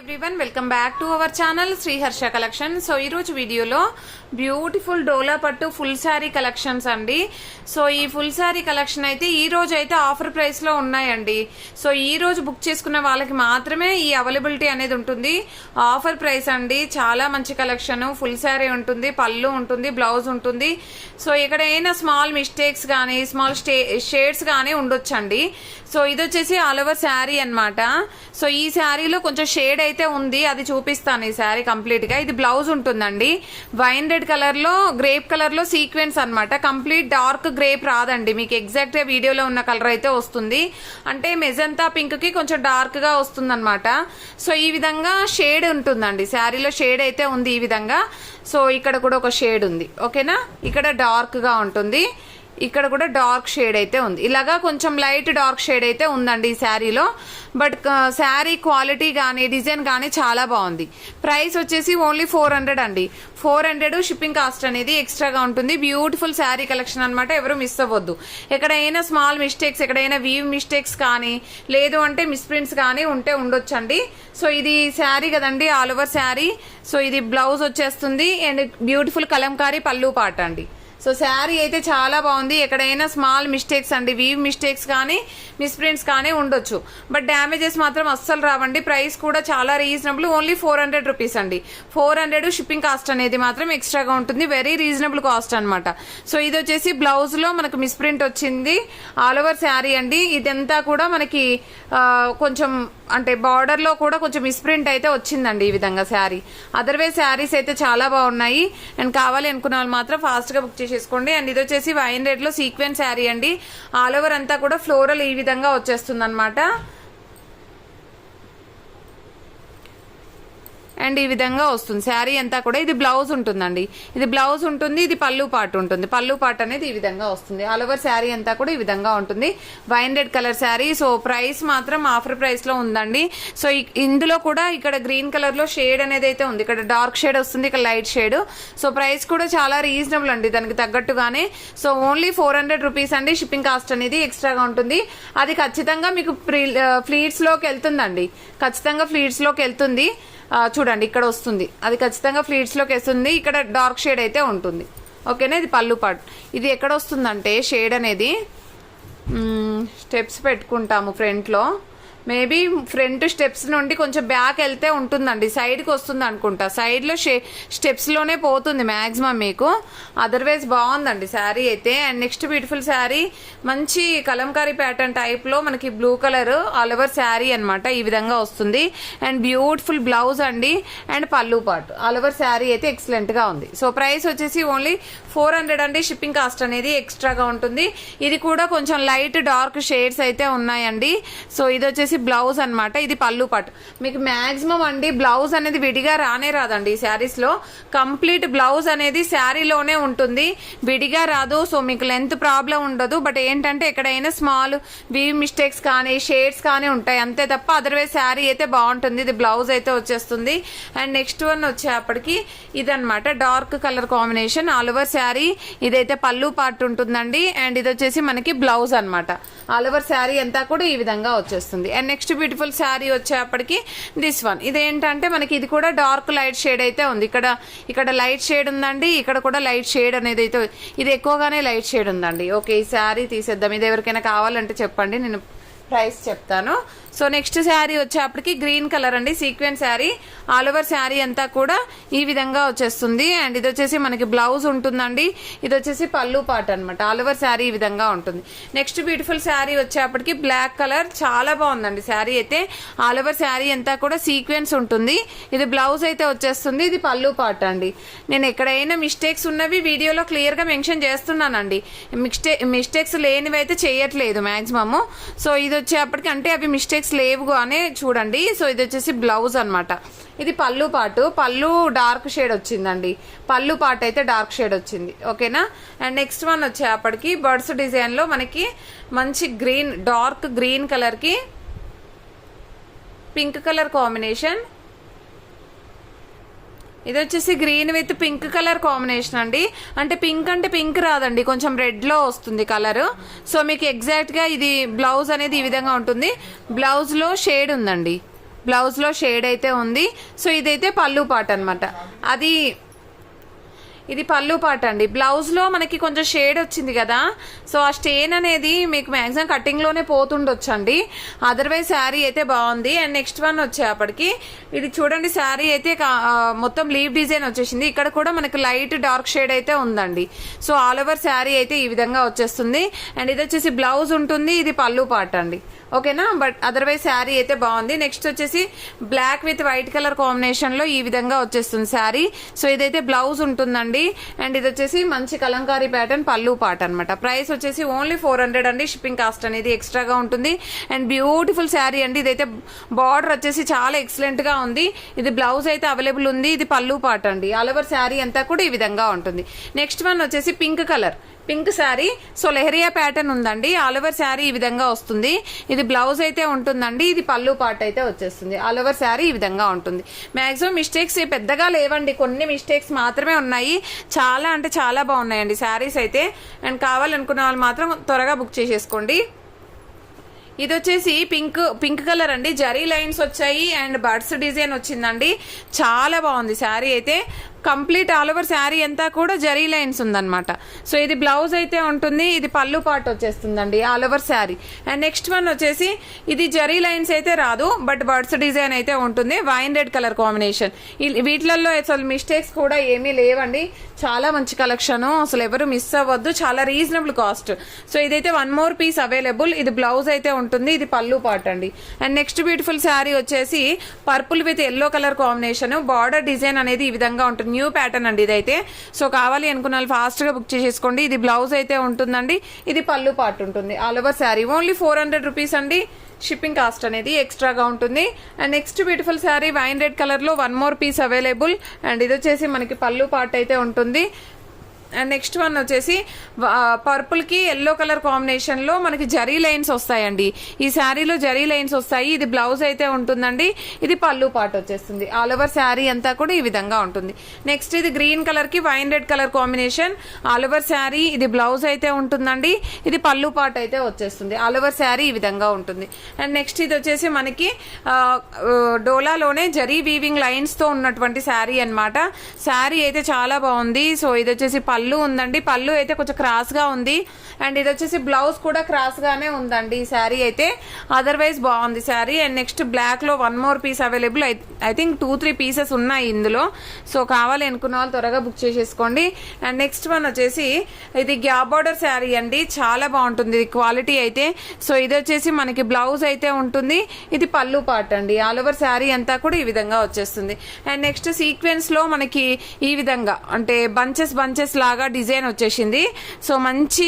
Everyone welcome back to our channel Shri Harsha collection. So ఈరోజు వీడియోలో beautiful Dola పట్టు ఫుల్ శారీ కలెక్షన్స్ అండి. సో ఈ ఫుల్ శారీ కలెక్షన్ అయితే ఈ రోజు అయితే ఆఫర్ ప్రైస్ లో ఉన్నాయండి. సో ఈ రోజు బుక్ చేసుకున్న వాళ్ళకి మాత్రమే ఈ అవైలబిలిటీ అనేది ఉంటుంది. ఆఫర్ ప్రైస్ అండి. చాలా మంచి కలెక్షన్. ఫుల్ శారీ ఉంటుంది, పళ్ళు ఉంటుంది, బ్లౌజ్ ఉంటుంది. సో ఎక్కడైనా స్మాల్ మిస్టేక్స్ కానీ స్మాల్ షేడ్స్ కానీ ఉండొచ్చండి. సో ఇది వచ్చేసి ఆల్ ఓవర్ శారీ అనమాట. సో ఈ శారీలో కొంచెం షేడ్ అయితే ఉంది, అది చూపిస్తాను. ఈ శారీ కంప్లీట్ గా ఇది బ్లౌజ్ ఉంటుందండి. వైన్ రెడ్ కలర్ లో గ్రేప్ కలర్ లో సీక్వెన్స్ అనమాట. కంప్లీట్ డార్క్ గ్రేప్ రాదండి, మీకు ఎగ్జాక్ట్ గా వీడియోలో ఉన్న కలర్ అయితే వస్తుంది. అంటే మెజంతా పింక్ కి కొంచెం డార్క్ గా వస్తుంది అనమాట. సో ఈ విధంగా షేడ్ ఉంటుందండి. శారీలో షేడ్ అయితే ఉంది ఈ విధంగా. సో ఇక్కడ కూడా ఒక షేడ్ ఉంది, ఓకేనా. ఇక్కడ డార్క్ గా ఉంటుంది, ఇక్కడ కూడా డార్క్ షేడ్ అయితే ఉంది. ఇలాగా కొంచెం లైట్ డార్క్ షేడ్ అయితే ఉందండి ఈ శారీలో. బట్ శారీ క్వాలిటీ కానీ డిజైన్ కానీ చాలా బాగుంది. ప్రైస్ వచ్చేసి ఓన్లీ 400 అండి. 400 షిప్పింగ్ కాస్ట్ అనేది ఎక్స్ట్రాగా ఉంటుంది. బ్యూటిఫుల్ శారీ కలెక్షన్ అనమాట. ఎవరు మిస్ అవ్వద్దు. ఎక్కడైనా స్మాల్ మిస్టేక్స్, ఎక్కడైనా వీవ్ మిస్టేక్స్ కానీ లేదు అంటే మిస్ప్రింట్స్ కానీ ఉంటే ఉండొచ్చండి. సో ఇది శారీ కదండి, ఆల్ ఓవర్ శారీ. సో ఇది బ్లౌజ్ వచ్చేస్తుంది అండ్ బ్యూటిఫుల్ కలంకారీ పళ్ళు పాట అండి. సో శారీ అయితే చాలా బాగుంది. ఎక్కడైనా స్మాల్ మిస్టేక్స్ అండి, వీవ్ మిస్టేక్స్ కానీ మిస్ప్రింట్స్ కానీ ఉండొచ్చు, బట్ డ్యామేజెస్ మాత్రం అస్సలు రావండి. ప్రైస్ కూడా చాలా రీజనబుల్, ఓన్లీ 400 రూపీస్ అండి. 400 షిప్పింగ్ కాస్ట్ అనేది మాత్రం ఎక్స్ట్రాగా ఉంటుంది. వెరీ రీజనబుల్ కాస్ట్ అనమాట. సో ఇది వచ్చేసి బ్లౌజ్ లో మనకు మిస్ప్రింట్ వచ్చింది. ఆల్ ఓవర్ శారీ అండి. ఇదంతా కూడా మనకి కొంచెం అంటే బార్డర్ లో కూడా కొంచెం మిస్ప్రింట్ అయితే వచ్చిందండి ఈ విధంగా శారీ. అదర్వైజ్ శారీస్ అయితే చాలా బాగున్నాయి. అండ్ కావాలి అనుకున్న వాళ్ళు మాత్రం ఫాస్ట్ గా బుక్ చేసేసుకోండి. అండ్ ఇది వచ్చేసి వైన్ రెడ్ లో సీక్వెన్స్ శారీ అండి. ఆల్ ఓవర్ అంతా కూడా ఫ్లోరల్ ఈ విధంగా వచ్చేస్తుంది అనమాట. అండ్ ఈ విధంగా వస్తుంది శారీ అంతా కూడా. ఇది బ్లౌజ్ ఉంటుందండి, ఇది బ్లౌజ్ ఉంటుంది, ఇది పళ్ళు పాటు ఉంటుంది. పళ్ళు పాటు అనేది ఈ విధంగా వస్తుంది. ఆల్ ఓవర్ శారీ అంతా కూడా ఈ విధంగా ఉంటుంది. Wine red colour sari. So price మాత్రం ఆఫర్ ప్రైస్ లో ఉందండి. సో ఇందులో కూడా ఇక్కడ గ్రీన్ కలర్ లో షేడ్ అనేది అయితే ఉంది. ఇక్కడ డార్క్ షేడ్ వస్తుంది, ఇక్కడ లైట్ షేడ్. సో ప్రైస్ కూడా చాలా రీజనబుల్ అండి దానికి తగ్గట్టుగానే. సో ఓన్లీ 400 రూపీస్ అండి. షిప్పింగ్ కాస్ట్ అనేది ఎక్స్ట్రాగా ఉంటుంది. అది ఖచ్చితంగా మీకు ఫ్లీట్స్ లోకి వెళ్తుందండి, ఖచ్చితంగా ఫ్లీట్స్ లోకి వెళ్తుంది. చూడండి ఇక్కడ వస్తుంది, అది ఖచ్చితంగా ఫ్లీట్స్ లోకి వస్తుంది. ఇక్కడ డార్క్ షేడ్ అయితే ఉంటుంది, ఓకేనా. ఇది పళ్ళు పార్ట్. ఇది ఎక్కడ వస్తుందంటే షేడ్ అనేది స్టెప్స్ పెట్టుకుంటాము ఫ్రంట్ లో. మేబీ ఫ్రంట్ స్టెప్స్ నుండి కొంచెం బ్యాక్ వెళ్తే ఉంటుందండి, సైడ్కి వస్తుంది అనుకుంటా. సైడ్లో స్టెప్స్ లోనే పోతుంది మ్యాక్సిమం మీకు. అదర్వైజ్ బాగుందండి శారీ అయితే. అండ్ నెక్స్ట్ బ్యూటిఫుల్ శారీ, మంచి కలంకారీ ప్యాటర్న్ టైప్ లో మనకి blue colour all over sari అనమాట. ఈ విధంగా వస్తుంది. అండ్ బ్యూటిఫుల్ బ్లౌజ్ అండి అండ్ పళ్ళు పార్ట్. ఆల్ ఓవర్ శారీ అయితే ఎక్సలెంట్ గా ఉంది. సో ప్రైస్ వచ్చేసి ఓన్లీ 400 అండి. షిప్పింగ్ కాస్ట్ అనేది ఎక్స్ట్రాగా ఉంటుంది. ఇది కూడా కొంచెం లైట్ డార్క్ షేడ్స్ అయితే ఉన్నాయండి. సో ఇది వచ్చేసి బ్లౌజ్ అనమాట. ఇది పళ్ళు పాటు. మీకు మాక్సిమం అండి బ్లౌజ్ అనేది విడిగా రానే రాదండి ఈ శారీస్ లో. కంప్లీట్ బ్లౌజ్ అనేది శారీలోనే ఉంటుంది, విడిగా రాదు. సో మీకు లెంత్ ప్రాబ్లం ఉండదు. బట్ ఏంటంటే ఎక్కడైనా స్మాల్ వీవ్ మిస్టేక్స్ కానీ షేడ్స్ కానీ ఉంటాయి అంతే తప్ప. అదర్వైజ్ శారీ అయితే బాగుంటుంది. ఇది బ్లౌజ్ అయితే వచ్చేస్తుంది. అండ్ నెక్స్ట్ వన్ వచ్చేప్పటికి ఇదనమాట, dark colour combination all over sari. ఇదైతే పళ్ళు పార్ట్ ఉంటుందండి. అండ్ ఇది వచ్చేసి మనకి బ్లౌజ్ అనమాట. ఆల్ ఓవర్ శారీ అంతా కూడా ఈ విధంగా వచ్చేస్తుంది. అండ్ నెక్స్ట్ బ్యూటిఫుల్ శారీ వచ్చేప్పటికి దిస్ వన్. ఇదేంటంటే మనకి ఇది కూడా డార్క్ లైట్ షేడ్ అయితే ఉంది. ఇక్కడ లైట్ షేడ్ ఉందండి, ఇక్కడ కూడా లైట్ షేడ్ అనేది అయితే, ఇది ఎక్కువగానే లైట్ షేడ్ ఉందండి. ఓకే, ఈ శారీ తీసేద్దాం. ఇది ఎవరికైనా కావాలంటే చెప్పండి, నేను ప్రైస్ చెప్తాను. సో నెక్స్ట్ శారీ వచ్చేప్పటికి గ్రీన్ కలర్ అండి, sequence sari. All over sari అంతా కూడా ఈ విధంగా వచ్చేస్తుంది. అండ్ ఇది వచ్చేసి మనకి బ్లౌజ్ ఉంటుందండి. ఇది వచ్చేసి పళ్ళు పార్ట్ అనమాట. ఆల్ ఓవర్ శారీ ఈ విధంగా ఉంటుంది. నెక్స్ట్ బ్యూటిఫుల్ శారీ వచ్చేప్పటికి బ్లాక్ కలర్. చాలా బాగుందండి శారీ అయితే. ఆల్ ఓవర్ శారీ అంతా కూడా సీక్వెన్స్ ఉంటుంది. ఇది బ్లౌజ్ అయితే వచ్చేస్తుంది. ఇది పళ్ళు పార్ట్ అండి. నేను ఎక్కడైనా మిస్టేక్స్ ఉన్నవి వీడియోలో క్లియర్ గా మెన్షన్ చేస్తున్నానండి. మిస్టేక్స్ లేనివి అయితే చేయట్లేదు మాక్సిమము. సో ఇది వచ్చేప్పటికి అంటే అవి మిస్టేక్స్ లేవు అనే చూడండి. సో ఇది వచ్చేసి బ్లౌజ్ అనమాట. ఇది పళ్ళు పాటు. పళ్ళు డార్క్ షేడ్ వచ్చిందండి, పళ్ళు పాటు అయితే డార్క్ షేడ్ వచ్చింది, ఓకేనా. అండ్ నెక్స్ట్ వన్ వచ్చేప్పటికి బర్డ్స్ డిజైన్ లో మనకి మంచి గ్రీన్, డార్క్ గ్రీన్ కలర్ కి పింక్ కలర్ కాంబినేషన్. ఇది వచ్చేసి green with pink colour combination అండి. అంటే పింక్ రాదండి, కొంచెం రెడ్ లో వస్తుంది కలర్. సో మీకు ఎగ్జాక్ట్ గా ఇది బ్లౌజ్ అనేది ఈ విధంగా ఉంటుంది. బ్లౌజ్ లో షేడ్ ఉందండి, బ్లౌజ్లో షేడ్ అయితే ఉంది. సో ఇదైతే పళ్ళు పాట అనమాట. ఇది పళ్ళు పాట అండి. బ్లౌజ్లో మనకి కొంచెం షేడ్ వచ్చింది కదా, సో ఆ స్టెయిన్ అనేది మీకు మ్యాక్సిమం కటింగ్లోనే పోతుండొచ్చు అండి. అదర్వైజ్ శారీ అయితే బాగుంది. అండ్ నెక్స్ట్ వన్ వచ్చేప్పటికి ఇది చూడండి, శారీ అయితే మొత్తం లీవ్ డిజైన్ వచ్చేసింది. ఇక్కడ కూడా మనకి లైట్ డార్క్ షేడ్ అయితే ఉందండి. సో ఆల్ ఓవర్ శారీ అయితే ఈ విధంగా వచ్చేస్తుంది. అండ్ ఇది వచ్చేసి బ్లౌజ్ ఉంటుంది, ఇది పళ్ళు పాట అండి. ఓకేనా, బట్ అదర్వైజ్ శారీ అయితే బాగుంది. నెక్స్ట్ వచ్చేసి బ్లాక్ విత్ వైట్ కలర్ కాంబినేషన్లో ఈ విధంగా వచ్చేస్తుంది శారీ. సో ఇదైతే బ్లౌజ్ ఉంటుందండి. అండ్ ఇది వచ్చేసి మంచి కలంకారీ ప్యాటర్న్ పళ్ళు పాట అనమాట. ప్రైస్ వచ్చేసి ఓన్లీ 400 అండి. షిప్పింగ్ కాస్ట్ అనేది ఎక్స్ట్రాగా ఉంటుంది. అండ్ బ్యూటిఫుల్ శారీ అండి. ఇదైతే బార్డర్ వచ్చేసి చాలా ఎక్సలెంట్గా ఉంది. ఇది బ్లౌజ్ అయితే అవైలబుల్ ఉంది. ఇది పళ్ళు పాట అండి. ఆల్ ఓవర్ శారీ అంతా కూడా ఈ విధంగా ఉంటుంది. నెక్స్ట్ వన్ వచ్చేసి pink sari. So leheriya pattern ఉందండి. ఆల్ ఓవర్ శారీ ఈ విధంగా వస్తుంది. ఇది బ్లౌజ్ అయితే ఉంటుందండి. ఇది పళ్ళు పాట అయితే వచ్చేస్తుంది. ఆల్ ఓవర్ శారీ ఈ విధంగా ఉంటుంది. మాక్సిమం మిస్టేక్స్ పెద్దగా లేవండి, కొన్ని మిస్టేక్స్ మాత్రమే ఉన్నాయి. చాలా అంటే చాలా బాగున్నాయండి శారీస్ అయితే. అండ్ కావాలనుకున్న వాళ్ళు మాత్రం త్వరగా బుక్ చేసేసుకోండి. ఇది వచ్చేసి పింక్ కలర్ అండి. జరీ లైన్స్ వచ్చాయి అండ్ బర్డ్స్ డిజైన్ వచ్చిందండి. చాలా బాగుంది శారీ అయితే. కంప్లీట్ ఆల్ ఓవర్ శారీ అంతా కూడా జరీ లైన్స్ ఉందన్నమాట. సో ఇది బ్లౌజ్ అయితే ఉంటుంది. ఇది పళ్ళు పాట వచ్చేస్తుందండి all over sari. And next one వచ్చేసి ఇది జరీ లైన్స్ అయితే రాదు, బట్ బర్డ్స్ డిజైన్ అయితే ఉంటుంది. Wine red colour combination. వీటిలలో అసలు మిస్టేక్స్ కూడా ఏమీ లేవండి. చాలా మంచి కలెక్షన్, అసలు ఎవరు మిస్ అవ్వద్దు. చాలా రీజనబుల్ కాస్ట్. సో ఇదైతే 1 మోర్ పీస్ అవైలబుల్. ఇది బ్లౌజ్ అయితే ఉంటుంది. ఇది పళ్ళు పాట అండి. అండ్ నెక్స్ట్ బ్యూటిఫుల్ శారీ వచ్చేసి purple with yellow colour combination. Border design అనేది ఈ విధంగా ఉంటుంది. న్యూ ప్యాటర్న్ అండి ఇదైతే. సో కావాలి అనుకున్న వాళ్ళు ఫాస్ట్గా బుక్ చేసేసుకోండి. ఇది బ్లౌజ్ అయితే ఉంటుందండి. ఇది పళ్ళు పాట ఉంటుంది. All over sari only 400 rupees అండి. షిప్పింగ్ కాస్ట్ అనేది ఎక్స్ట్రాగా ఉంటుంది. And next beautiful sari wine red కలర్లో 1 మోర్ పీస్ అవైలబుల్. అండ్ ఇది వచ్చేసి మనకి పళ్ళు పాట అయితే ఉంటుంది. అండ్ నెక్స్ట్ వన్ వచ్చేసి పర్పుల్కి ఎల్లో కలర్ కాంబినేషన్లో మనకి జరీ లైన్స్ వస్తాయండి. ఈ శారీలో జరీ లైన్స్ వస్తాయి. ఇది బ్లౌజ్ అయితే ఉంటుందండి. ఇది పళ్ళు పాట వచ్చేస్తుంది. ఆల్ ఓవర్ శారీ అంతా కూడా ఈ విధంగా ఉంటుంది. నెక్స్ట్ ఇది గ్రీన్ కలర్కి wine red colour combination. All over sari ఇది బ్లౌజ్ అయితే ఉంటుందండి. ఇది పళ్ళు పాట అయితే వచ్చేస్తుంది. ఆల్ ఓవర్ శారీ ఈ విధంగా ఉంటుంది. అండ్ నెక్స్ట్ ఇది వచ్చేసి మనకి డోలాలోనే జరీ వీవింగ్ లైన్స్తో ఉన్నటువంటి శారీ అనమాట. శారీ అయితే చాలా బాగుంది. సో ఇది వచ్చేసి పళ్ళు ఉందండి. పళ్ళు అయితే కొంచెం క్రాస్ గా ఉంది. అండ్ ఇది వచ్చేసి బ్లౌజ్ కూడా క్రాస్ గానే ఉందండి ఈ శారీ అయితే. అదర్వైజ్ బాగుంది శారీ. అండ్ నెక్స్ట్ బ్లాక్ లో 1 more piece available. I think 2-3 pieces ఉన్నాయి ఇందులో. సో కావాలి అనుకున్న వాళ్ళు త్వరగా బుక్ చేసేసుకోండి. అండ్ నెక్స్ట్ వన్ వచ్చేసి ఇది గ్యాప్ బార్డర్ శారీ అండి. చాలా బాగుంటుంది ఇది క్వాలిటీ అయితే. సో ఇది వచ్చేసి మనకి బ్లౌజ్ అయితే ఉంటుంది. ఇది పళ్ళు పాట అండి. ఆల్ ఓవర్ శారీ అంతా కూడా ఈ విధంగా వచ్చేస్తుంది. అండ్ నెక్స్ట్ సీక్వెన్స్ లో మనకి ఈ విధంగా అంటే బంచెస్ లాగా డిజైన్ వచ్చేసింది. సో మంచి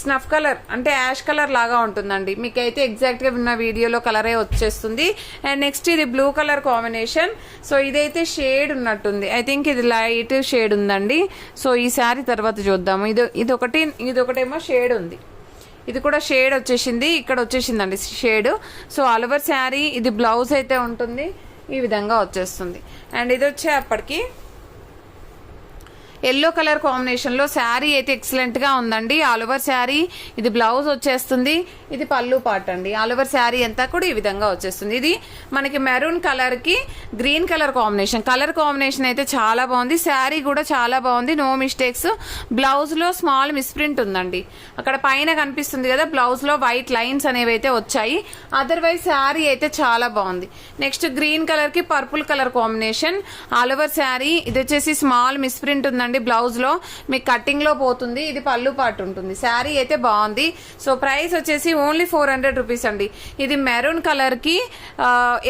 స్నఫ్ కలర్ అంటే యాష్ కలర్ లాగా ఉంటుందండి. మీకైతే ఎగ్జాక్ట్ గా ఉన్న వీడియోలో కలరే వచ్చేస్తుంది. అండ్ నెక్స్ట్ ఇది బ్లూ కలర్ కాంబినేషన్. సో ఇదైతే షేడ్ ఉన్నట్టుంది. ఐ థింక్ ఇది లైట్ షేడ్ ఉందండి. సో ఈ శారీ తర్వాత చూద్దాము. ఇదొకటేమో షేడ్ ఉంది. ఇది కూడా షేడ్ వచ్చేసింది. ఇక్కడ వచ్చేసిందండి shade. So all over sari ఇది బ్లౌజ్ అయితే ఉంటుంది. ఈ విధంగా వచ్చేస్తుంది. అండ్ ఇది వచ్చేప్పటికి ఎల్లో కలర్ కాంబినేషన్లో శారీ అయితే ఎక్సలెంట్గా ఉందండి. ఆల్ ఓవర్ శారీ ఇది బ్లౌజ్ వచ్చేస్తుంది. ఇది పళ్ళు పాట అండి. ఆల్ ఓవర్ శారీ అంతా కూడా ఈ విధంగా వచ్చేస్తుంది. ఇది మనకి మెరూన్ కలర్కి గ్రీన్ కలర్ కాంబినేషన్ అయితే చాలా బాగుంది. శారీ కూడా చాలా బాగుంది. No mistakes. బ్లౌజ్లో స్మాల్ మిస్ప్రింట్ ఉందండి. అక్కడ పైన కనిపిస్తుంది కదా, బ్లౌజ్లో వైట్ లైన్స్ అనేవి అయితే వచ్చాయి. అదర్వైజ్ శారీ అయితే చాలా బాగుంది. నెక్స్ట్ గ్రీన్ కలర్కి purple colour combination. All over sari ఇది వచ్చేసి స్మాల్ మిస్ప్రింట్ ఉందండి. బ్లౌజ్ లో మీకు కటింగ్ లో పోతుంది. ఇది పళ్ళు పాటు ఉంటుంది. శారీ అయితే బాగుంది. సో ప్రైస్ వచ్చేసి ఓన్లీ 400 రూపీస్ అండి. ఇది మెరూన్ కలర్ కి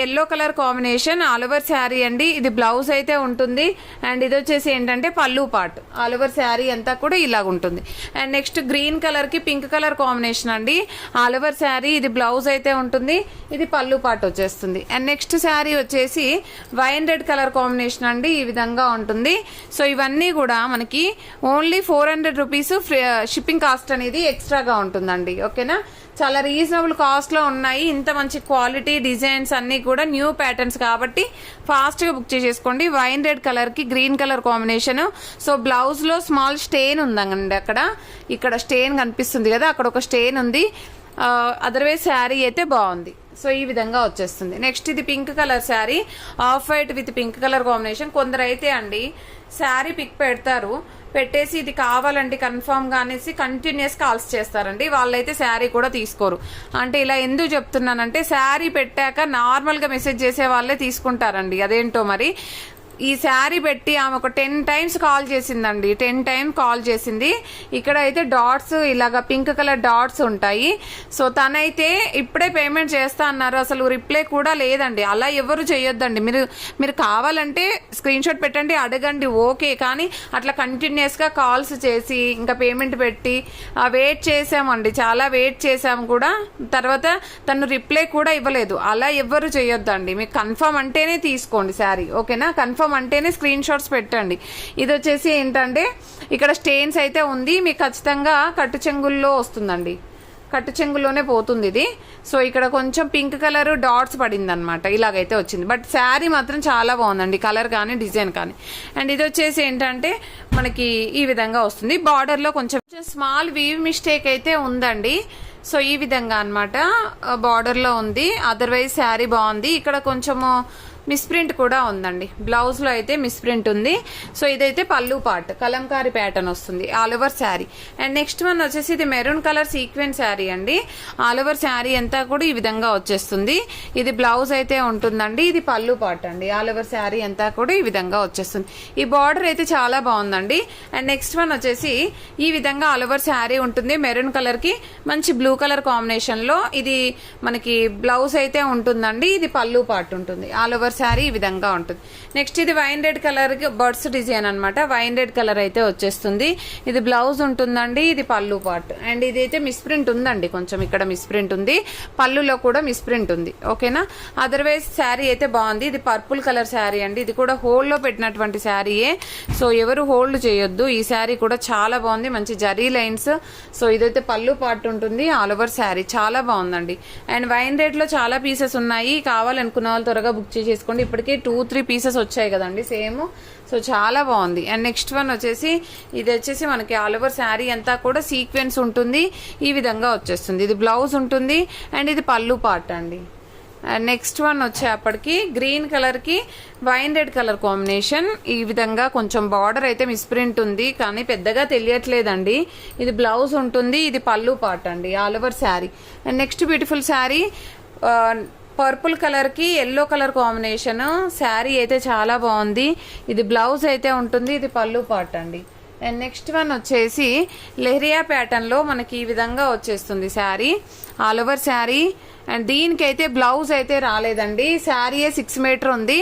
yellow colour combination. All over sari అండి. ఇది బ్లౌజ్ అయితే ఉంటుంది. అండ్ ఇది వచ్చేసి ఏంటంటే పళ్ళు పాటు. ఆల్ ఓవర్ శారీ అంతా కూడా ఇలాగ ఉంటుంది. అండ్ నెక్స్ట్ గ్రీన్ కలర్ కి పింక్ కలర్ కాంబినేషన్ అండి. ఆల్ ఓవర్ శారీ ఇది బ్లౌజ్ అయితే ఉంటుంది. ఇది పళ్ళు పాటు వచ్చేస్తుంది. అండ్ నెక్స్ట్ శారీ వచ్చేసి వైన్ రెడ్ కలర్ కాంబినేషన్ అండి. ఈ విధంగా ఉంటుంది. సో ఇవన్నీ కూడా మనకి ఓన్లీ 400 రూపీస్ షిప్పింగ్ కాస్ట్ అనేది ఎక్స్ట్రాగా ఉంటుందండి. ఓకేనా, చాలా రీజనబుల్ కాస్ట్ లో ఉన్నాయి. ఇంత మంచి క్వాలిటీ డిజైన్స్ అన్ని కూడా న్యూ ప్యాటర్న్స్ కాబట్టి ఫాస్ట్ గా బుక్ చేసేసుకోండి. వైన్ రెడ్ కలర్ కి green colour combination. So blouse లో స్మాల్ స్టెయిన్ ఉందండి. ఇక్కడ స్టెయిన్ కనిపిస్తుంది కదా, అక్కడ ఒక స్టెయిన్ ఉంది. అదర్వైజ్ శారీ అయితే బాగుంది. సో ఈ విధంగా వచ్చేస్తుంది. నెక్స్ట్ ఇది pink colour sari, off white with pink colour combination. కొందరు అయితే అండి శారీ పిక్ పెడతారు, పెట్టేసి ఇది కావాలంటే కన్ఫర్మ్ గా అనేసి కంటిన్యూస్ కాల్స్ చేస్తారండి. వాళ్ళైతే శారీ కూడా తీసుకోరు. అంటే ఇలా ఎందుకు చెప్తున్నానంటే శారీ పెట్టాక నార్మల్ గా మెసేజ్ చేసే వాళ్ళే తీసుకుంటారండి. అదేంటో మరి. ఈ శారీ పెట్టి ఆమె ఒక 10 times కాల్ చేసిందండి. 10 times కాల్ చేసింది. ఇక్కడ అయితే డాట్స్ ఇలాగా పింక్ కలర్ డాట్స్ ఉంటాయి. సో తనైతే ఇప్పుడే పేమెంట్ చేస్తా అన్నారు, అసలు రిప్లై కూడా లేదండి. అలా ఎవరు చేయొద్దండి. మీరు కావాలంటే స్క్రీన్ షాట్ పెట్టండి, అడగండి, ఓకే. కానీ అట్లా కంటిన్యూస్ గా కాల్స్ చేసి ఇంకా పేమెంట్ పెట్టి వెయిట్ చేసామండి, చాలా వెయిట్ చేసాము కూడా. తర్వాత తను రిప్లై కూడా ఇవ్వలేదు. అలా ఎవరు చేయొద్దండి. మీకు కన్ఫర్మ్ అంటేనే తీసుకోండి శారీ, ఓకేనా? కన్ఫర్మ్ అంటేనే స్క్రీన్ షాట్స్ పెట్టండి. ఇది వచ్చేసి ఏంటంటే ఇక్కడ స్టెయిన్స్ అయితే ఉంది, మీకు ఖచ్చితంగా కట్టు చెంగుల్లో వస్తుందండి, కట్టు చెంగులోనే పోతుంది ఇది. సో ఇక్కడ కొంచెం పింక్ కలర్ డాట్స్ పడింది అనమాట, ఇలాగైతే వచ్చింది. బట్ శారీ మాత్రం చాలా బాగుందండి, కలర్ కానీ డిజైన్ కానీ. అండ్ ఇది వచ్చేసి ఏంటంటే మనకి ఈ విధంగా వస్తుంది. బార్డర్ లో కొంచెం స్మాల్ వీవ్ మిస్టేక్ అయితే ఉందండి. సో ఈ విధంగా అనమాట బార్డర్ లో ఉంది. అదర్వైజ్ శారీ బాగుంది. ఇక్కడ కొంచెము మిస్ప్రింట్ కూడా ఉందండి, బ్లౌజ్ లో అయితే మిస్ప్రింట్ ఉంది. సో ఇదైతే పళ్ళు పార్ట్, కలంకారీ ప్యాటర్న్ వస్తుంది all over sari. And next one వచ్చేసి ఇది మెరూన్ కలర్ సీక్వెన్స్ శారీ అండి. ఆల్ ఓవర్ శారీ అంతా కూడా ఈ విధంగా వచ్చేస్తుంది. ఇది బ్లౌజ్ అయితే ఉంటుందండి, ఇది పళ్ళు పార్ట్ అండి. ఆల్ ఓవర్ శారీ అంతా కూడా ఈ విధంగా వచ్చేస్తుంది. ఈ బార్డర్ అయితే చాలా బాగుందండి. అండ్ నెక్స్ట్ వన్ వచ్చేసి ఈ విధంగా ఆల్ ఓవర్ శారీ ఉంటుంది. మెరూన్ కలర్ కి మంచి బ్లూ కలర్ కాంబినేషన్ లో ఇది మనకి బ్లౌజ్ అయితే ఉంటుందండి. ఇది పళ్ళు పార్ట్ ఉంటుంది. ఆల్ ఓవర్ శారీ ఈ విధంగా ఉంటుంది. నెక్స్ట్ ఇది వైన్ రెడ్ కలర్ కి బర్డ్స్ డిజైన్ అనమాట. వైన్ రెడ్ కలర్ అయితే వచ్చేస్తుంది. ఇది బ్లౌజ్ ఉంటుందండి, ఇది పళ్ళు పార్ట్. అండ్ ఇది అయితే మిస్ప్రింట్ ఉందండి, కొంచెం ఇక్కడ మిస్ప్రింట్ ఉంది, పళ్ళులో కూడా మిస్ప్రింట్ ఉంది, ఓకేనా? అదర్వైజ్ శారీ అయితే బాగుంది. ఇది పర్పుల్ కలర్ శారీ అండి. ఇది కూడా హోల్డ్ లో పెట్టినటువంటి శారీయే, సో ఎవరు హోల్డ్ చేయొద్దు. ఈ శారీ కూడా చాలా బాగుంది, మంచి జరీ లైన్స్. సో ఇదైతే పళ్ళు పార్ట్ ఉంటుంది. ఆల్ ఓవర్ శారీ చాలా బాగుందండి. అండ్ వైన్ రెడ్ లో చాలా పీసెస్ ఉన్నాయి, కావాలనుకున్న వాళ్ళు త్వరగా బుక్ చేసుకోండి. ఇప్పటికే 2-3 పీసెస్ వచ్చాయి కదండి సేమ్. సో చాలా బాగుంది. అండ్ నెక్స్ట్ వన్ వచ్చేసి ఇది వచ్చేసి మనకి ఆల్ ఓవర్ శారీ అంతా కూడా సీక్వెన్స్ ఉంటుంది, ఈ విధంగా వచ్చేస్తుంది. ఇది బ్లౌజ్ ఉంటుంది అండ్ ఇది పళ్ళు పార్ట్ అండి. అండ్ నెక్స్ట్ వన్ వచ్చేప్పటికి గ్రీన్ కలర్ కి వైన్ రెడ్ కలర్ కాంబినేషన్. ఈ విధంగా కొంచెం బార్డర్ అయితే మిస్ప్రింట్ ఉంది, కానీ పెద్దగా తెలియట్లేదండి. ఇది బ్లౌజ్ ఉంటుంది, ఇది పళ్ళు పార్ట్ అండి. All over sari. And next beautiful sari purple colour కి ఎల్లో కలర్ కాంబినేషన్. శారీ అయితే చాలా బాగుంది. ఇది బ్లౌజ్ అయితే ఉంటుంది, ఇది పళ్ళు పార్ట్ అండి. అండ్ నెక్స్ట్ వన్ వచ్చేసి లెహరియా ప్యాటర్న్ లో మనకి ఈ విధంగా వచ్చేస్తుంది sari, all over sari. And దీనికైతే బ్లౌజ్ అయితే రాలేదండి. శారీయే 6 మీటర్ ఉంది.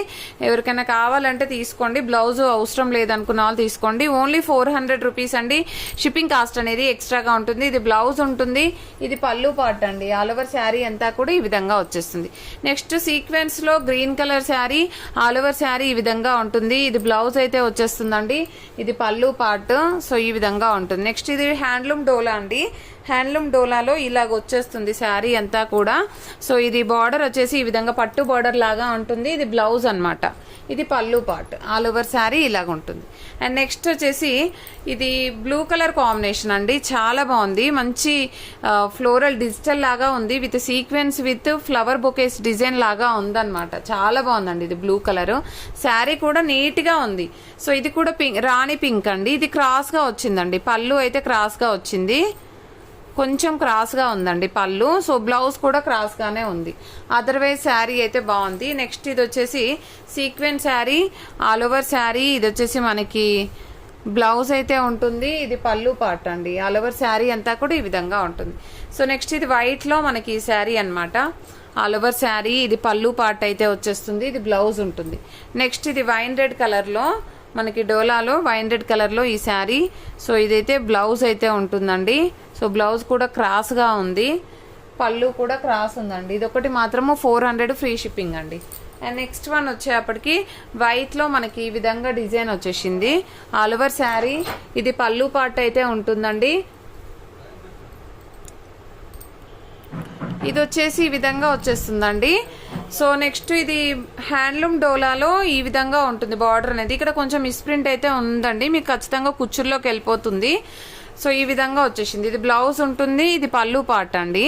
ఎవరికైనా కావాలంటే తీసుకోండి, బ్లౌజ్ అవసరం లేదనుకున్న వాళ్ళు తీసుకోండి. ఓన్లీ 400 రూపీస్ అండి. షిప్పింగ్ కాస్ట్ అనేది ఎక్స్ట్రాగా ఉంటుంది. ఇది బ్లౌజ్ ఉంటుంది, ఇది పళ్ళు పార్ట్ అండి. ఆల్ ఓవర్ శారీ అంతా కూడా ఈ విధంగా వచ్చేస్తుంది. నెక్స్ట్ సీక్వెన్స్ లో green colour sari, all over sari ఈ విధంగా ఉంటుంది. ఇది బ్లౌజ్ అయితే వచ్చేస్తుందండి, ఇది పళ్ళు పార్ట్. సో ఈ విధంగా ఉంటుంది. నెక్స్ట్ ఇది హ్యాండ్లూమ్ డోలా అండి. హ్యాండ్లూమ్ డోలాలో ఇలాగ వచ్చేస్తుంది శారీ అంతా కూడా. సో ఇది బార్డర్ వచ్చేసి ఈ విధంగా పట్టు బార్డర్ లాగా ఉంటుంది. ఇది బ్లౌజ్ అన్నమాట, ఇది పళ్ళు పార్ట్. ఆల్ ఓవర్ శారీ ఇలాగ ఉంటుంది. అండ్ నెక్స్ట్ వచ్చేసి ఇది బ్లూ కలర్ కాంబినేషన్ అండి, చాలా బాగుంది. మంచి ఫ్లోరల్ డిజిటల్ లాగా ఉంది, with sequence with flower bouquets design లాగా ఉందన్నమాట. చాలా బాగుందండి. ఇది బ్లూ కలర్ శారీ కూడా నీట్ గా ఉంది. సో ఇది కూడా రాణి పింక్ అండి. ఇది క్రాస్ గా వచ్చిందండి, పళ్ళు అయితే క్రాస్ గా వచ్చింది, కొంచెం క్రాస్ గా ఉందండి పళ్ళు. సో బ్లౌజ్ కూడా క్రాస్ గానే ఉంది. అదర్వైజ్ శారీ అయితే బాగుంది. నెక్స్ట్ ఇది వచ్చేసి sequence sari, all over sari. ఇది వచ్చేసి మనకి బ్లౌజ్ అయితే ఉంటుంది, ఇది పళ్ళు పార్ట్ అండి. ఆల్ ఓవర్ శారీ అంతా కూడా ఈ విధంగా ఉంటుంది. సో నెక్స్ట్ ఇది వైట్ లో మనకి ఈ శారీ అనమాట. ఆల్ ఓవర్ శారీ, ఇది పళ్ళు పార్ట్ అయితే వచ్చేస్తుంది, ఇది బ్లౌజ్ ఉంటుంది. నెక్స్ట్ ఇది వైన్ రెడ్ కలర్ లో మనకి డోలాలో వైన్ రెడ్ కలర్ లో ఈ శారీ. సో ఇదైతే బ్లౌజ్ అయితే ఉంటుందండి. సో బ్లౌజ్ కూడా క్రాస్ గా ఉంది, పళ్ళు కూడా క్రాస్ ఉందండి. ఇది ఒకటి మాత్రము 400 ఫ్రీ షిప్పింగ్ అండి. అండ్ నెక్స్ట్ వన్ వచ్చేప్పటికి వైట్ లో మనకి ఈ విధంగా డిజైన్ వచ్చేసింది. ఆల్ ఓవర్ శారీ, ఇది పళ్ళు పార్ట్ అయితే ఉంటుందండి. ఇది వచ్చేసి ఈ విధంగా వచ్చేస్తుందండి. సో నెక్స్ట్ ఇది హ్యాండ్లూమ్ డోలాలో ఈ విధంగా ఉంటుంది బార్డర్ అనేది. ఇక్కడ కొంచెం మిస్ప్రింట్ అయితే ఉందండి, మీకు ఖచ్చితంగా కుచ్చుల్లోకి వెళ్ళిపోతుంది. సో ఈ విధంగా వచ్చేసింది. ఇది బ్లౌజ్ ఉంటుంది, ఇది పళ్ళు పార్ట్ అండి.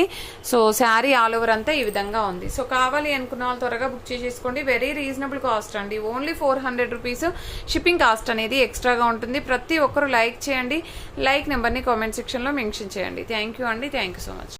సో శారీ ఆల్ ఓవర్ అంతా ఈ విధంగా ఉంది. సో కావాలి అనుకున్న వాళ్ళు త్వరగా బుక్ చేసేసుకోండి. వెరీ రీజనబుల్ కాస్ట్ అండి, ఓన్లీ 400 రూపీస్. షిప్పింగ్ కాస్ట్ అనేది ఎక్స్ట్రాగా ఉంటుంది. ప్రతి ఒక్కరు లైక్ చేయండి. లైక్ నెంబర్ని కామెంట్ సెక్షన్లో మెన్షన్ చేయండి. థ్యాంక్ యూ అండి, థ్యాంక్ యూ సో మచ్.